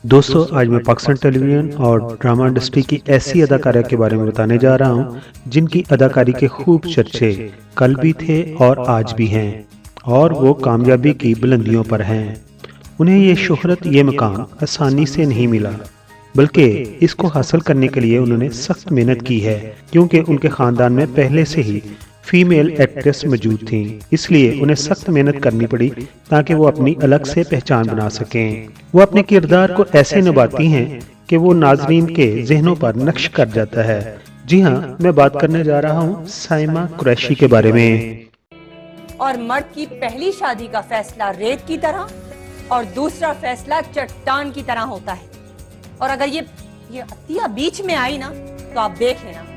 दोस्तों, आज मैं पाकिस्तान टेलीविजन और ड्रामा इंडस्ट्री की ऐसी अदाकारा के बारे में बताने जा रहा हूं जिनकी अदाकारी के खूब चर्चे कल भी थे और आज भी हैं, और वो कामयाबी की बुलंदियों पर हैं। उन्हें ये शोहरत, ये मकाम आसानी से नहीं मिला, बल्कि इसको हासिल करने के लिए उन्होंने सख्त मेहनत की है, क्योंकि उनके खानदान में पहले से ही फीमेल एक्ट्रेस मौजूद थीं। इसलिए उन्हें सख्त मेहनत करनी पड़ी ताकि वो अपनी अलग से पहचान बना सकें। वो अपने किरदार को ऐसे निभाती हैं कि वो नाजरीन के जहनों पर नक्श कर जाता है। जी हाँ, मैं बात करने जा रहा हूँ साइमा कुरैशी के बारे में। और मर्द की पहली शादी का फैसला रेत की तरह और दूसरा फैसला चट्टान की तरह होता है। और अगर ये अतिया बीच में आई ना, तो आप देख लेना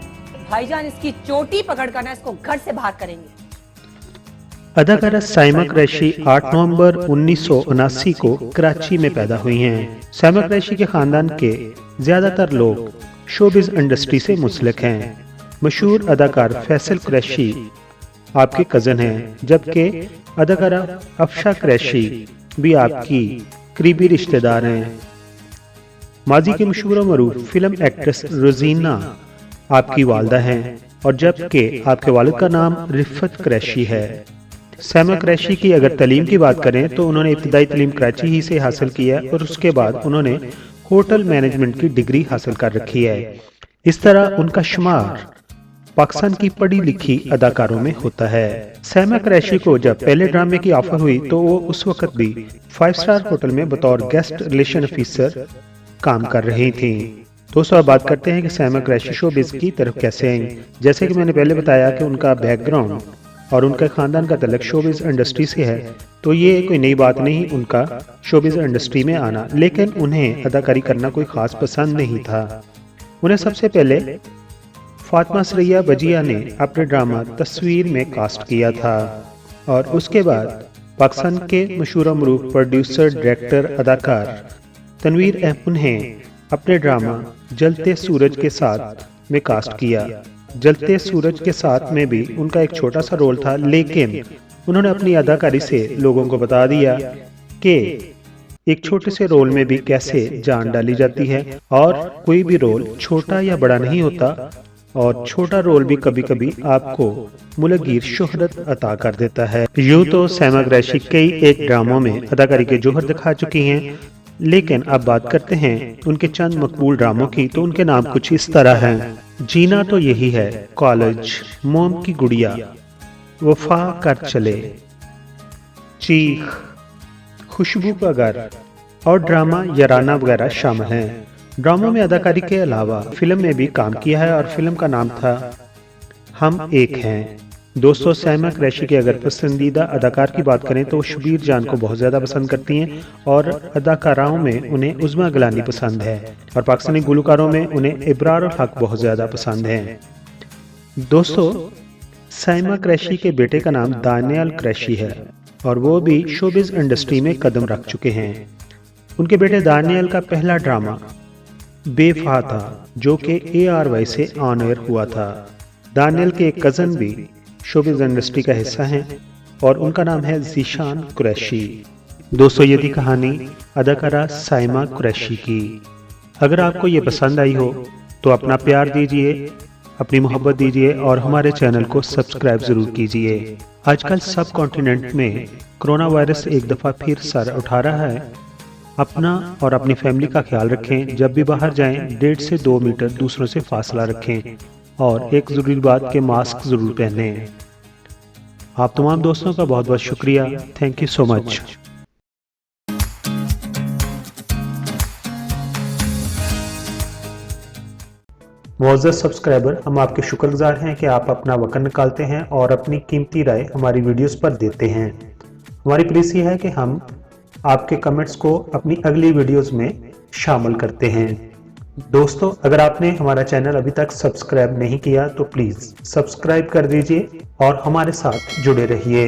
भाईजान इसकी चोटी पकड़कर ना इसको घर से बाहर करेंगे। अदाकारा साइमा कुरैशी 8 नवंबर 1979 को कराची में पैदा हुई हैं। साइमा कुरैशी के खानदान के ज्यादातर लोग शोबिज इंडस्ट्री से मुंसलिक हैं। मशहूर अदाकार फैसल कुरैशी आपके कजन हैं, जबकि अदाकारा अफशा कुरैशी भी आपकी करीबी रिश्तेदार हैं। माजी की मशहूर और मरूफ फिल्म एक्ट्रेस रोजीना आपकी वालदा हैं, और जबकि आपके वालिद का नाम रिफत कुरैशी है। साइमा कुरैशी की अगर तालीम की बात करें तो उन्होंने इब्तिदाई तालीम कराची ही से हासिल की है, और उसके बाद उन्होंने होटल मैनेजमेंट की डिग्री हासिल कर रखी है। इस तरह उनका शुमार पाकिस्तान की पढ़ी लिखी अदाकारों में होता है। साइमा कुरैशी को जब पहले ड्रामे की ऑफर हुई तो वो उस वक्त भी 5 स्टार होटल में बतौर गेस्ट रिलेशन ऑफिसर काम कर रही थी। दोस्तों, अब बात करते हैं कि साइमा कुरैशी शोबिज़ की तरफ कैसे आई। जैसे कि मैंने पहले बताया कि उनका बैकग्राउंड और उनके खानदान का तल्लुक शोबिज़ इंडस्ट्री से है, तो ये कोई नई बात नहीं उनका शोबिज़ इंडस्ट्री में आना। लेकिन उन्हें अदाकारी करना कोई ख़ास पसंद नहीं था। उन्हें सबसे पहले फातिमा सरैया बजिया ने अपने ड्रामा तस्वीर में कास्ट किया था, और उसके बाद पाकिस्तान के मशहूर और मरूफ प्रोड्यूसर, डायरेक्टर, अदाकार तनवीर अहमद ने अपने ड्रामा जलते सूरज के साथ में कास्ट किया। जलते सूरज के साथ में भी उनका एक छोटा सा रोल था, लेकिन उन्होंने अपनी अदाकारी से लोगों को बता दिया कि एक छोटे से रोल में भी कैसे जान डाली जाती है, और कोई भी रोल छोटा या बड़ा नहीं होता, और छोटा रोल भी कभी कभी आपको मुलगीर शोहरत अता कर देता है। यूं तो साइमा कुरैशी कई एक ड्रामों में अदाकारी के जोहर दिखा चुकी हैं, लेकिन अब बात करते हैं उनके चंद मकबूल ड्रामों की। तो उनके नाम कुछ इस तरह हैं: जीना तो यही है, कॉलेज, मोम की गुड़िया, वफा कर चले, चीख, खुशबू का घर और ड्रामा याराना वगैरह शामिल हैं। ड्रामों में अदाकारी के अलावा फिल्म में भी काम किया है, और फिल्म का नाम था हम एक हैं। दोस्तों, साइमा कुरैशी के अगर पसंदीदा अदाकार की बात करें तो वो शबीर जान को बहुत ज़्यादा पसंद करती हैं, और अदाकाराओं में उन्हें उज़्मा गिलानी पसंद है, और पाकिस्तानी गुलकारों में उन्हें इब्रार उल हक बहुत ज़्यादा पसंद है। दोस्तों, साइमा कुरैशी के बेटे का नाम दानियल कुरैशी है, और वो भी शोबिज़ इंडस्ट्री में कदम रख चुके हैं। उनके बेटे दानियल का पहला ड्रामा बेवफा था, जो कि ARY से ऑन एयर हुआ था। दानियल के एक कज़न भी शोबिज़ इंडस्ट्री का हिस्सा हैं, और उनका नाम है ज़ीशान कुरैशी। दोस्तों, ये थी कहानी अदाकारा साइमा कुरैशी की। अगर आपको ये पसंद आई हो तो अपना प्यार दीजिए, अपनी मोहब्बत दीजिए, और हमारे चैनल को सब्सक्राइब ज़रूर कीजिए। आजकल सब कॉन्टिनेंट में कोरोना वायरस एक दफ़ा फिर सर उठा रहा है। अपना और अपनी फैमिली का ख्याल रखें। जब भी बाहर जाएं 1.5 से 2 मीटर दूसरों से फासला रखें, और एक ज़रूरी बात के मास्क ज़रूर पहनें। आप तमाम दोस्तों का बहुत बहुत शुक्रिया। Thank you so much. मुअज़्ज़ज़ सब्सक्राइबर, हम आपके शुक्रगुजार हैं कि आप अपना वक्त निकालते हैं और अपनी कीमती राय हमारी वीडियोस पर देते हैं। हमारी प्लीज़ है कि हम आपके कमेंट्स को अपनी अगली वीडियोस में शामिल करते हैं। दोस्तों, अगर आपने हमारा चैनल अभी तक सब्सक्राइब नहीं किया तो प्लीज़ सब्सक्राइब कर दीजिए और हमारे साथ जुड़े रहिए।